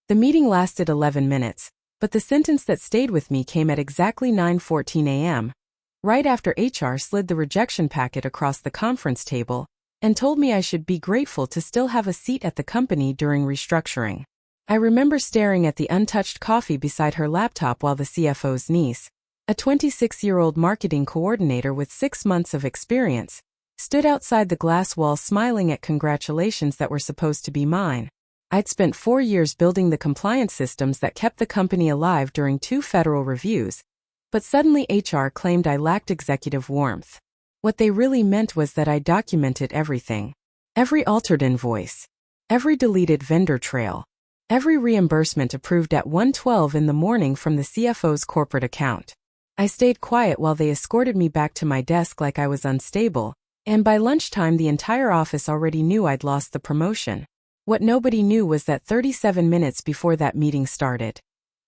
The meeting lasted 11 minutes, but the sentence that stayed with me came at exactly 9:14 a.m., right after HR slid the rejection packet across the conference table and told me I should be grateful to still have a seat at the company during restructuring. I remember staring at the untouched coffee beside her laptop while the CFO's niece, a 26-year-old marketing coordinator with 6 months of experience, stood outside the glass wall smiling at congratulations that were supposed to be mine. I'd spent 4 years building the compliance systems that kept the company alive during 2 federal reviews, but suddenly HR claimed I lacked executive warmth. What they really meant was that I documented everything. Every altered invoice. Every deleted vendor trail. Every reimbursement approved at 1:12 in the morning from the CFO's corporate account. I stayed quiet while they escorted me back to my desk like I was unstable, and by lunchtime the entire office already knew I'd lost the promotion. What nobody knew was that 37 minutes before that meeting started,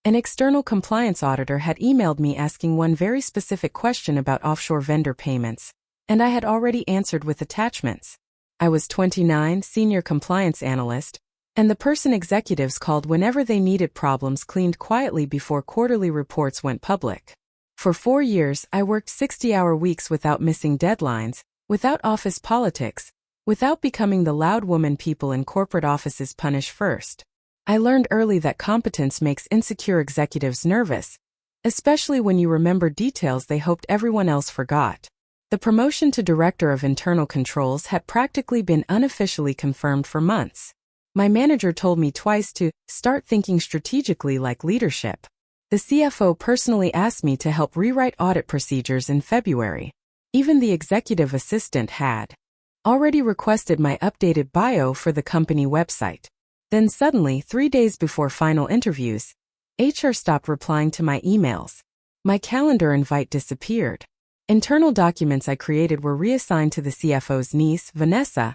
an external compliance auditor had emailed me asking one very specific question about offshore vendor payments, and I had already answered with attachments. I was 29, senior compliance analyst, and the person executives called whenever they needed problems cleaned quietly before quarterly reports went public. For 4 years, I worked 60-hour weeks without missing deadlines, without office politics, without becoming the loud woman people in corporate offices punish first. I learned early that competence makes insecure executives nervous, especially when you remember details they hoped everyone else forgot. The promotion to Director of Internal Controls had practically been unofficially confirmed for months. My manager told me twice to start thinking strategically like leadership. The CFO personally asked me to help rewrite audit procedures in February. Even the executive assistant had already requested my updated bio for the company website. Then suddenly, 3 days before final interviews, HR stopped replying to my emails. My calendar invite disappeared. Internal documents I created were reassigned to the CFO's niece, Vanessa,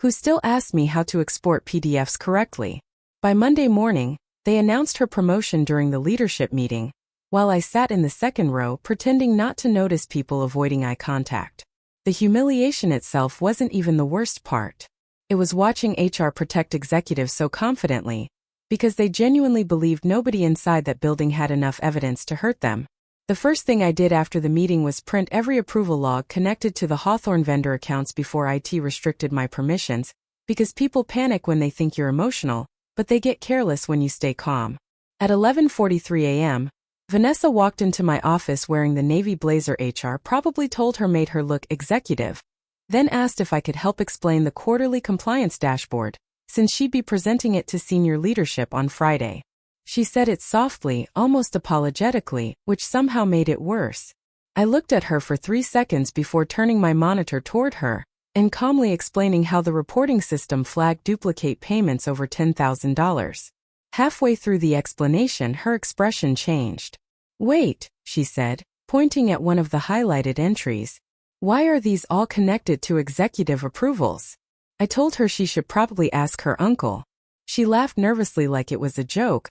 who still asked me how to export PDFs correctly. By Monday morning, they announced her promotion during the leadership meeting, while I sat in the second row pretending not to notice people avoiding eye contact. The humiliation itself wasn't even the worst part. It was watching HR protect executives so confidently, because they genuinely believed nobody inside that building had enough evidence to hurt them. The first thing I did after the meeting was print every approval log connected to the Hawthorne vendor accounts before IT restricted my permissions, because people panic when they think you're emotional, but they get careless when you stay calm. At 11:43 a.m., Vanessa walked into my office wearing the navy blazer HR probably told her made her look executive, then asked if I could help explain the quarterly compliance dashboard, since she'd be presenting it to senior leadership on Friday. She said it softly, almost apologetically, which somehow made it worse. I looked at her for 3 seconds before turning my monitor toward her and calmly explaining how the reporting system flagged duplicate payments over $10,000. Halfway through the explanation, her expression changed. "Wait," she said, pointing at one of the highlighted entries. "Why are these all connected to executive approvals?" I told her she should probably ask her uncle. She laughed nervously like it was a joke,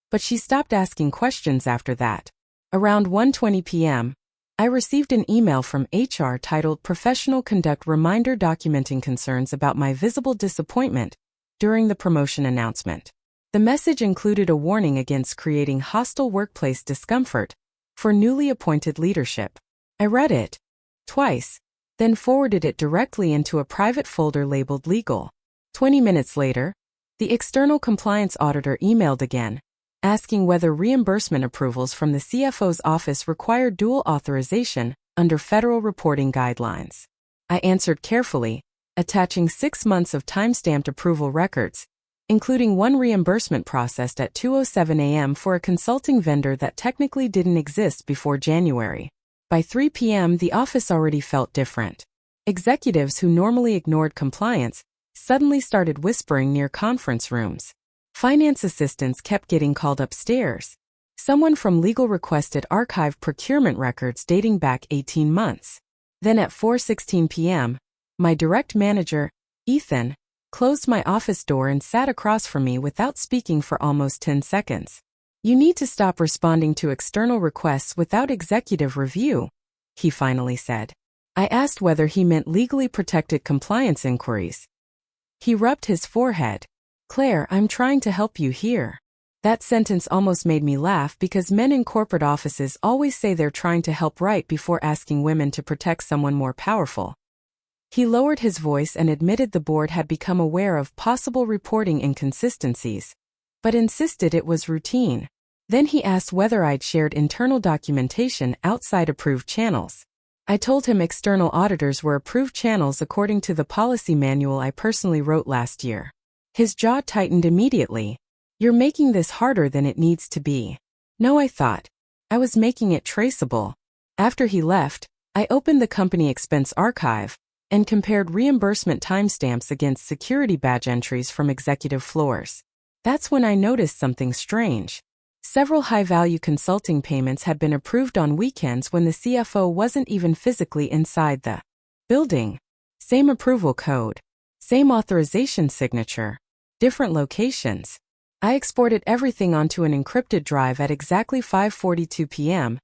but she stopped asking questions after that. Around 1:20 p.m., I received an email from HR titled Professional Conduct Reminder documenting concerns about my visible disappointment during the promotion announcement. The message included a warning against creating hostile workplace discomfort for newly appointed leadership. I read it twice, then forwarded it directly into a private folder labeled Legal. 20 minutes later, the external compliance auditor emailed again, asking whether reimbursement approvals from the CFO's office required dual authorization under federal reporting guidelines. I answered carefully, attaching 6 months of time-stamped approval records, including one reimbursement processed at 2:07 a.m. for a consulting vendor that technically didn't exist before January. By 3 p.m., the office already felt different. Executives who normally ignored compliance suddenly started whispering near conference rooms. Finance assistants kept getting called upstairs. Someone from legal requested archived procurement records dating back 18 months. Then at 4:16 p.m., my direct manager, Ethan, closed my office door and sat across from me without speaking for almost 10 seconds. "You need to stop responding to external requests without executive review," he finally said. I asked whether he meant legally protected compliance inquiries. He rubbed his forehead. "Claire, I'm trying to help you here. That sentence almost made me laugh because men in corporate offices always say they're trying to help right before asking women to protect someone more powerful. He lowered his voice and admitted the board had become aware of possible reporting inconsistencies, but insisted it was routine. Then he asked whether I'd shared internal documentation outside approved channels. I told him external auditors were approved channels according to the policy manual I personally wrote last year. His jaw tightened immediately. "You're making this harder than it needs to be." No, I thought. I was making it traceable. After he left, I opened the company expense archive and compared reimbursement timestamps against security badge entries from executive floors. That's when I noticed something strange. Several high-value consulting payments had been approved on weekends when the CFO wasn't even physically inside the building. Same approval code, same authorization signature, different locations. I exported everything onto an encrypted drive at exactly 5:42 p.m.,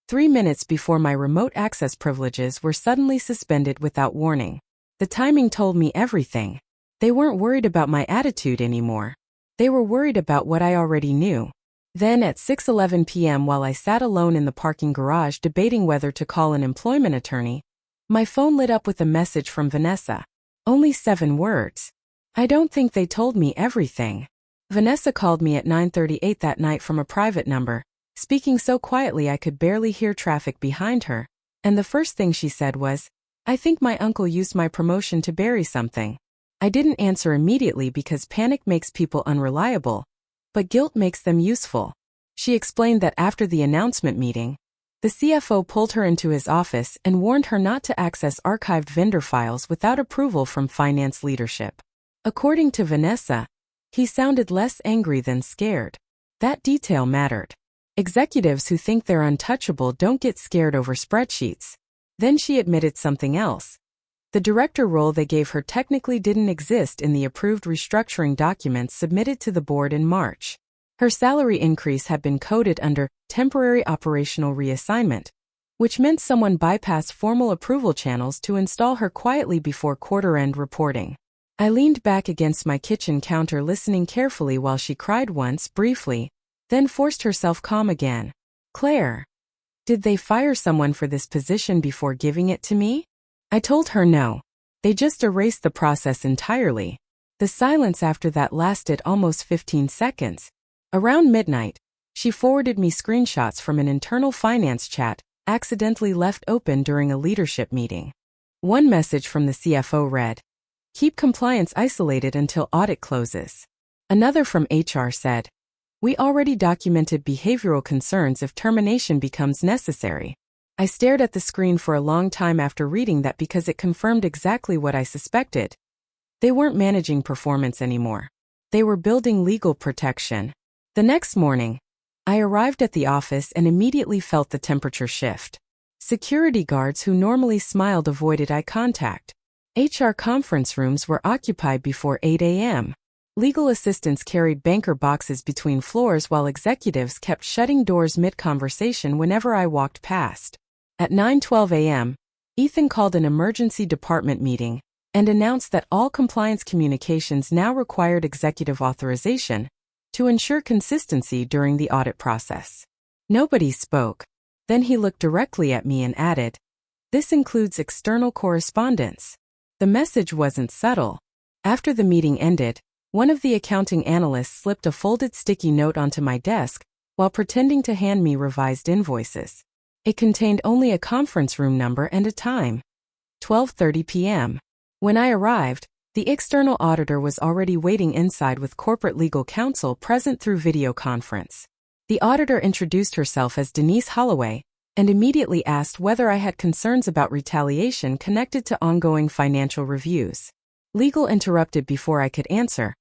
3 minutes before my remote access privileges were suddenly suspended without warning. The timing told me everything. They weren't worried about my attitude anymore. They were worried about what I already knew. Then at 6:11 p.m., while I sat alone in the parking garage debating whether to call an employment attorney, my phone lit up with a message from Vanessa. Only 7 words. I don't think they told me everything. Vanessa called me at 9:38 that night from a private number, speaking so quietly I could barely hear traffic behind her, and the first thing she said was, "I think my uncle used my promotion to bury something." I didn't answer immediately because panic makes people unreliable, but guilt makes them useful. She explained that after the announcement meeting, the CFO pulled her into his office and warned her not to access archived vendor files without approval from finance leadership. According to Vanessa, he sounded less angry than scared. That detail mattered. Executives who think they're untouchable don't get scared over spreadsheets. Then she admitted something else. The director role they gave her technically didn't exist in the approved restructuring documents submitted to the board in March. Her salary increase had been coded under temporary operational reassignment, which meant someone bypassed formal approval channels to install her quietly before quarter-end reporting. I leaned back against my kitchen counter listening carefully while she cried once, briefly, then forced herself calm again. "Claire, did they fire someone for this position before giving it to me?" I told her no. They just erased the process entirely. The silence after that lasted almost 15 seconds. Around midnight, she forwarded me screenshots from an internal finance chat, accidentally left open during a leadership meeting. One message from the CFO read, "Keep compliance isolated until audit closes." Another from HR said, "We already documented behavioral concerns if termination becomes necessary." I stared at the screen for a long time after reading that because it confirmed exactly what I suspected. They weren't managing performance anymore. They were building legal protection. The next morning, I arrived at the office and immediately felt the temperature shift. Security guards who normally smiled avoided eye contact. HR conference rooms were occupied before 8 a.m. Legal assistants carried banker boxes between floors while executives kept shutting doors mid-conversation whenever I walked past. At 9:12 a.m., Ethan called an emergency department meeting and announced that all compliance communications now required executive authorization to ensure consistency during the audit process. Nobody spoke. Then he looked directly at me and added, "This includes external correspondence." The message wasn't subtle. After the meeting ended, one of the accounting analysts slipped a folded sticky note onto my desk while pretending to hand me revised invoices. It contained only a conference room number and a time, 12:30 p.m. When I arrived, the external auditor was already waiting inside with corporate legal counsel present through video conference. The auditor introduced herself as Denise Holloway and immediately asked whether I had concerns about retaliation connected to ongoing financial reviews. Legal interrupted before I could answer,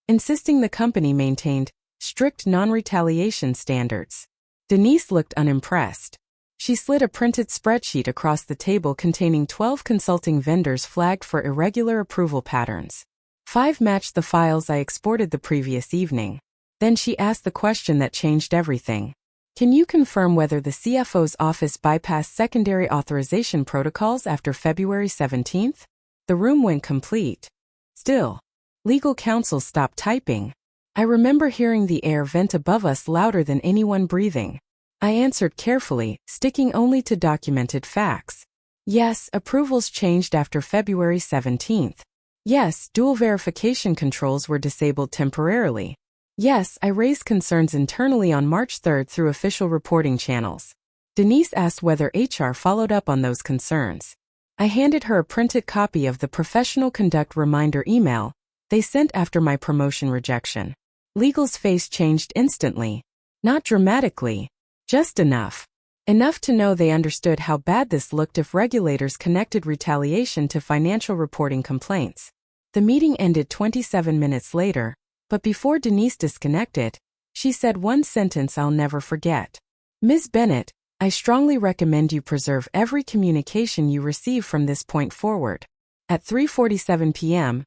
insisting the company maintained strict non-retaliation standards. Denise looked unimpressed. She slid a printed spreadsheet across the table containing 12 consulting vendors flagged for irregular approval patterns. 5 matched the files I exported the previous evening. Then she asked the question that changed everything. "Can you confirm whether the CFO's office bypassed secondary authorization protocols after February 17th? The room went complete. Still, legal counsel stopped typing. I remember hearing the air vent above us louder than anyone breathing. I answered carefully, sticking only to documented facts. Yes, approvals changed after February 17th. Yes, dual verification controls were disabled temporarily. Yes, I raised concerns internally on March 3rd through official reporting channels. Denise asked whether HR followed up on those concerns. I handed her a printed copy of the professional conduct reminder email they sent after my promotion rejection. Legal's face changed instantly. Not dramatically. Just enough. Enough to know they understood how bad this looked if regulators connected retaliation to financial reporting complaints. The meeting ended 27 minutes later, but before Denise disconnected, she said one sentence I'll never forget. Ms. Bennett, I strongly recommend you preserve every communication you receive from this point forward. At 3:47 p.m.,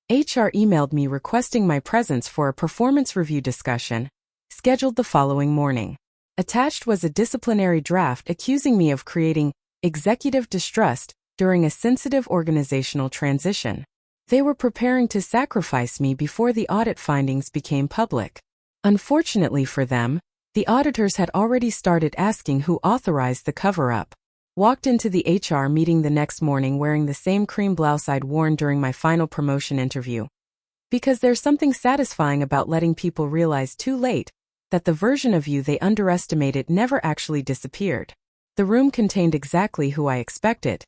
HR emailed me requesting my presence for a performance review discussion, scheduled the following morning. Attached was a disciplinary draft accusing me of creating executive distrust during a sensitive organizational transition. They were preparing to sacrifice me before the audit findings became public. Unfortunately for them, the auditors had already started asking who authorized the cover-up. Walked into the HR meeting the next morning wearing the same cream blouse I'd worn during my final promotion interview. Because there's something satisfying about letting people realize too late that the version of you they underestimated never actually disappeared. The room contained exactly who I expected.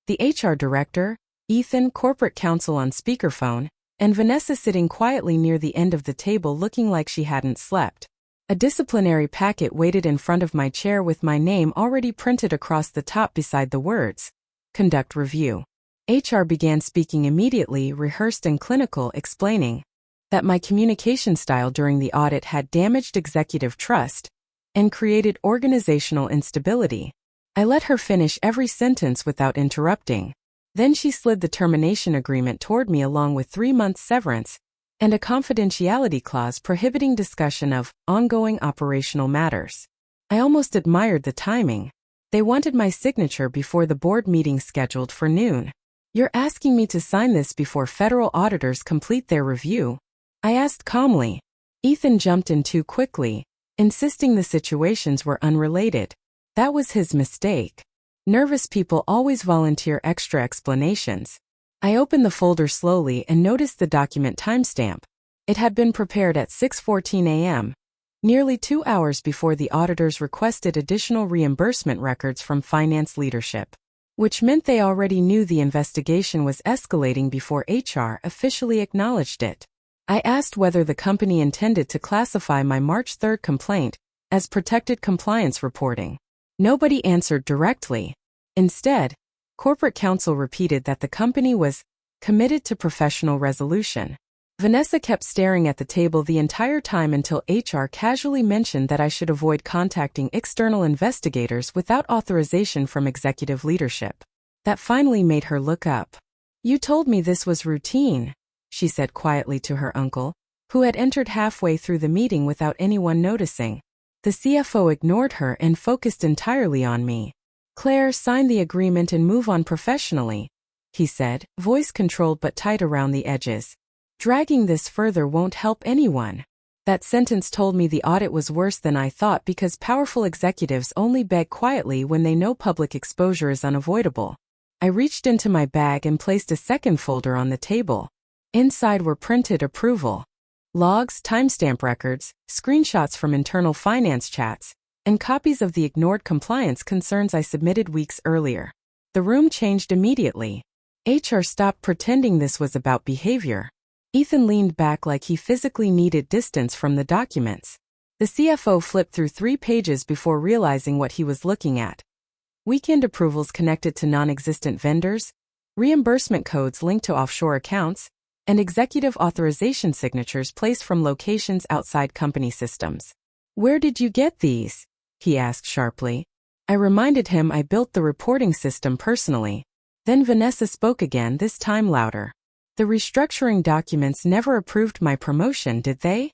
The HR director, Ethan, corporate counsel on speakerphone, and Vanessa sitting quietly near the end of the table looking like she hadn't slept. A disciplinary packet waited in front of my chair with my name already printed across the top beside the words, Conduct Review. HR began speaking immediately, rehearsed and clinical, explaining that my communication style during the audit had damaged executive trust and created organizational instability. I let her finish every sentence without interrupting. Then she slid the termination agreement toward me along with 3 months severance and a confidentiality clause prohibiting discussion of ongoing operational matters. I almost admired the timing. They wanted my signature before the board meeting scheduled for noon. You're asking me to sign this before federal auditors complete their review? I asked calmly. Ethan jumped in too quickly, insisting the situations were unrelated. That was his mistake. Nervous people always volunteer extra explanations. I opened the folder slowly and noticed the document timestamp. It had been prepared at 6:14 a.m., nearly 2 hours before the auditors requested additional reimbursement records from finance leadership, which meant they already knew the investigation was escalating before HR officially acknowledged it. I asked whether the company intended to classify my March 3rd complaint as protected compliance reporting. Nobody answered directly. Instead, corporate counsel repeated that the company was committed to professional resolution. Vanessa kept staring at the table the entire time until HR casually mentioned that I should avoid contacting external investigators without authorization from executive leadership. That finally made her look up. You told me this was routine, she said quietly to her uncle, who had entered halfway through the meeting without anyone noticing. The CFO ignored her and focused entirely on me. Claire, sign the agreement and move on professionally, he said, voice controlled but tight around the edges. Dragging this further won't help anyone. That sentence told me the audit was worse than I thought because powerful executives only beg quietly when they know public exposure is unavoidable. I reached into my bag and placed a second folder on the table. Inside were printed approval logs, timestamp records, screenshots from internal finance chats, and copies of the ignored compliance concerns I submitted weeks earlier. The room changed immediately. HR stopped pretending this was about behavior. Ethan leaned back like he physically needed distance from the documents. The CFO flipped through 3 pages before realizing what he was looking at. Weekend approvals connected to non-existent vendors, reimbursement codes linked to offshore accounts, and executive authorization signatures placed from locations outside company systems. Where did you get these? He asked sharply. I reminded him I built the reporting system personally. Then Vanessa spoke again, this time louder. The restructuring documents never approved my promotion, did they?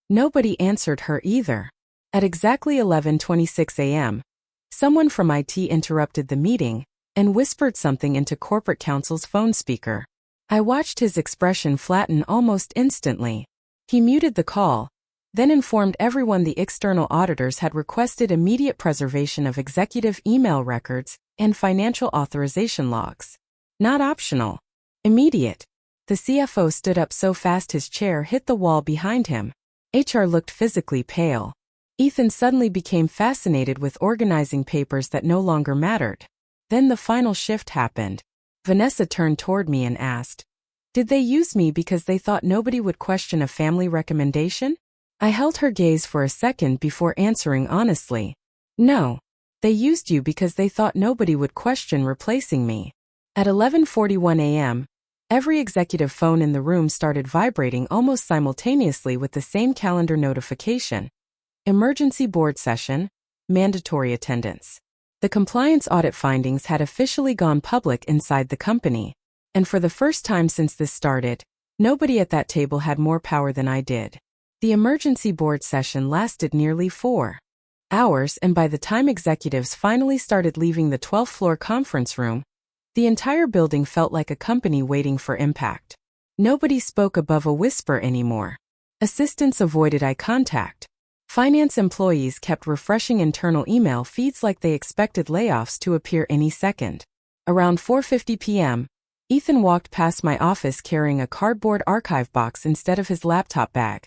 Nobody answered her either. At exactly 11:26 a.m., someone from IT interrupted the meeting and whispered something into corporate counsel's phone speaker. I watched his expression flatten almost instantly. He muted the call, then informed everyone the external auditors had requested immediate preservation of executive email records and financial authorization logs. Not optional. Immediate. The CFO stood up so fast his chair hit the wall behind him. HR looked physically pale. Ethan suddenly became fascinated with organizing papers that no longer mattered. Then the final shift happened. Vanessa turned toward me and asked, "Did they use me because they thought nobody would question a family recommendation?" I held her gaze for a second before answering honestly. "No. They used you because they thought nobody would question replacing me." At 11:41 a.m., every executive phone in the room started vibrating almost simultaneously with the same calendar notification. Emergency board session, mandatory attendance. The compliance audit findings had officially gone public inside the company, and for the first time since this started, nobody at that table had more power than I did. The emergency board session lasted nearly 4 hours, and by the time executives finally started leaving the 12th floor conference room, the entire building felt like a company waiting for impact. Nobody spoke above a whisper anymore. Assistants avoided eye contact. Finance employees kept refreshing internal email feeds like they expected layoffs to appear any second. Around 4:50 p.m., Ethan walked past my office carrying a cardboard archive box instead of his laptop bag,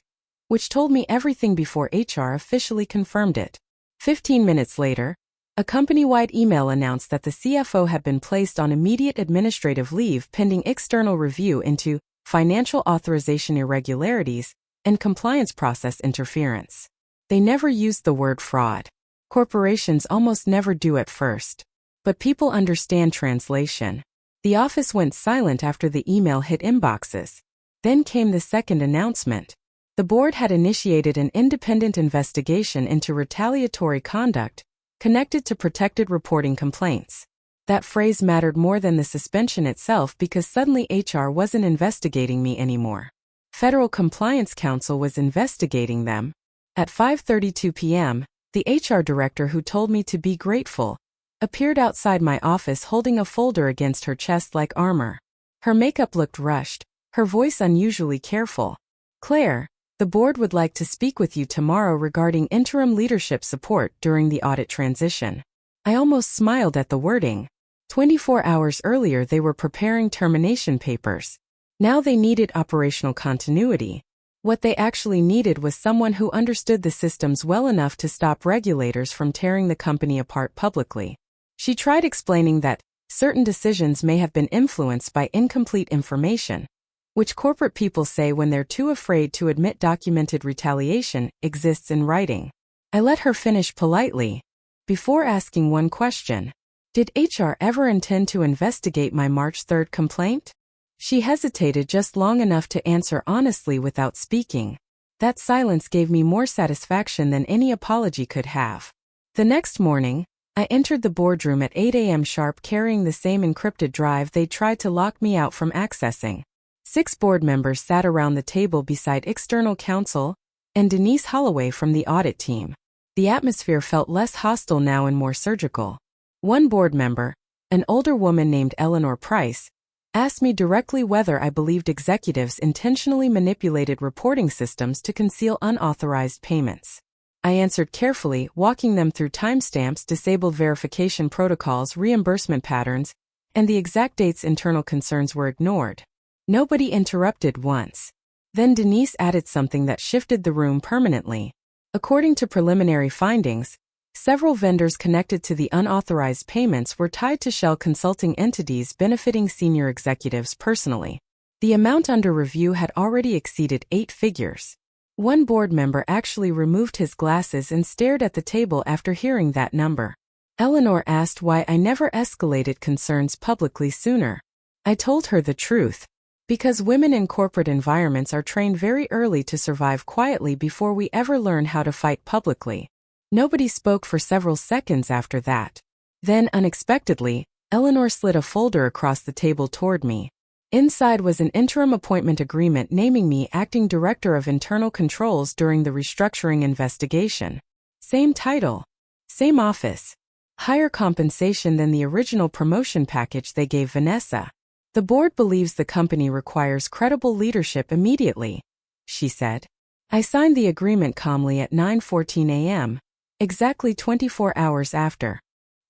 which told me everything before HR officially confirmed it. 15 minutes later, a company-wide email announced that the CFO had been placed on immediate administrative leave pending external review into financial authorization irregularities and compliance process interference. They never used the word fraud. Corporations almost never do at first. But people understand translation. The office went silent after the email hit inboxes. Then came the second announcement. The board had initiated an independent investigation into retaliatory conduct connected to protected reporting complaints. That phrase mattered more than the suspension itself because suddenly HR wasn't investigating me anymore. Federal Compliance Counsel was investigating them. At 5:32 p.m., the HR director who told me to be grateful appeared outside my office holding a folder against her chest like armor. Her makeup looked rushed, her voice unusually careful. "Claire, the board would like to speak with you tomorrow regarding interim leadership support during the audit transition." I almost smiled at the wording. 24 hours earlier they were preparing termination papers. Now they needed operational continuity. What they actually needed was someone who understood the systems well enough to stop regulators from tearing the company apart publicly. She tried explaining that certain decisions may have been influenced by incomplete information, which corporate people say when they're too afraid to admit documented retaliation exists in writing. I let her finish politely, before asking one question. Did HR ever intend to investigate my March 3rd complaint? She hesitated just long enough to answer honestly without speaking. That silence gave me more satisfaction than any apology could have. The next morning, I entered the boardroom at 8 a.m. sharp carrying the same encrypted drive they tried to lock me out from accessing. 6 board members sat around the table beside external counsel and Denise Holloway from the audit team. The atmosphere felt less hostile now and more surgical. One board member, an older woman named Eleanor Price, asked me directly whether I believed executives intentionally manipulated reporting systems to conceal unauthorized payments. I answered carefully, walking them through timestamps, disabled verification protocols, reimbursement patterns, and the exact dates internal concerns were ignored. Nobody interrupted once. Then Denise added something that shifted the room permanently. According to preliminary findings, several vendors connected to the unauthorized payments were tied to shell consulting entities benefiting senior executives personally. The amount under review had already exceeded 8 figures. One board member actually removed his glasses and stared at the table after hearing that number. Eleanor asked why I never escalated concerns publicly sooner. I told her the truth. Because women in corporate environments are trained very early to survive quietly before we ever learn how to fight publicly. Nobody spoke for several seconds after that. Then, unexpectedly, Eleanor slid a folder across the table toward me. Inside was an interim appointment agreement naming me acting director of internal controls during the restructuring investigation. Same title. Same office. Higher compensation than the original promotion package they gave Vanessa. The board believes the company requires credible leadership immediately. she said. I signed the agreement calmly at 9:14 a.m., exactly 24 hours after.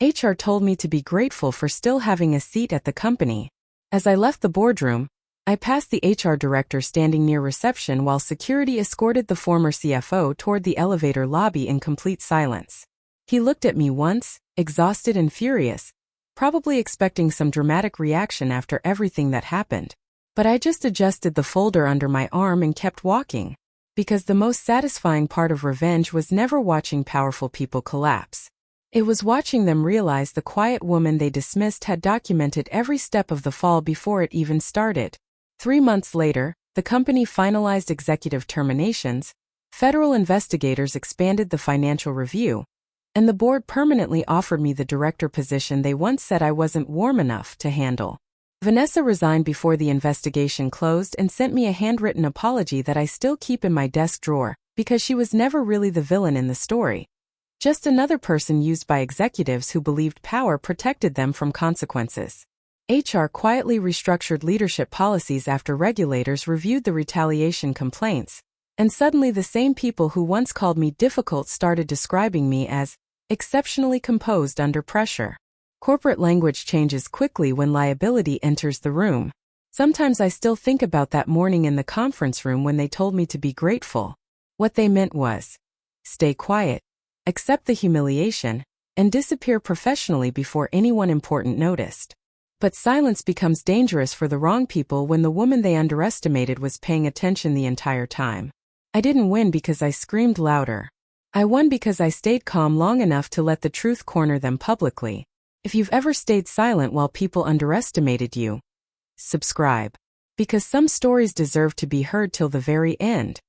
HR told me to be grateful for still having a seat at the company. As I left the boardroom, I passed the HR director standing near reception while security escorted the former CFO toward the elevator lobby in complete silence. He looked at me once, exhausted and furious, probably expecting some dramatic reaction after everything that happened. But I just adjusted the folder under my arm and kept walking, because the most satisfying part of revenge was never watching powerful people collapse. It was watching them realize the quiet woman they dismissed had documented every step of the fall before it even started. 3 months later, the company finalized executive terminations, federal investigators expanded the financial review, and the board permanently offered me the director position they once said I wasn't warm enough to handle. Vanessa resigned before the investigation closed and sent me a handwritten apology that I still keep in my desk drawer, because she was never really the villain in the story. Just another person used by executives who believed power protected them from consequences. HR quietly restructured leadership policies after regulators reviewed the retaliation complaints, and suddenly the same people who once called me difficult started describing me as exceptionally composed under pressure. Corporate language changes quickly when liability enters the room. Sometimes I still think about that morning in the conference room when they told me to be grateful. What they meant was, stay quiet, accept the humiliation, and disappear professionally before anyone important noticed. But silence becomes dangerous for the wrong people when the woman they underestimated was paying attention the entire time. I didn't win because I screamed louder. I won because I stayed calm long enough to let the truth corner them publicly. If you've ever stayed silent while people underestimated you, subscribe. Because some stories deserve to be heard till the very end.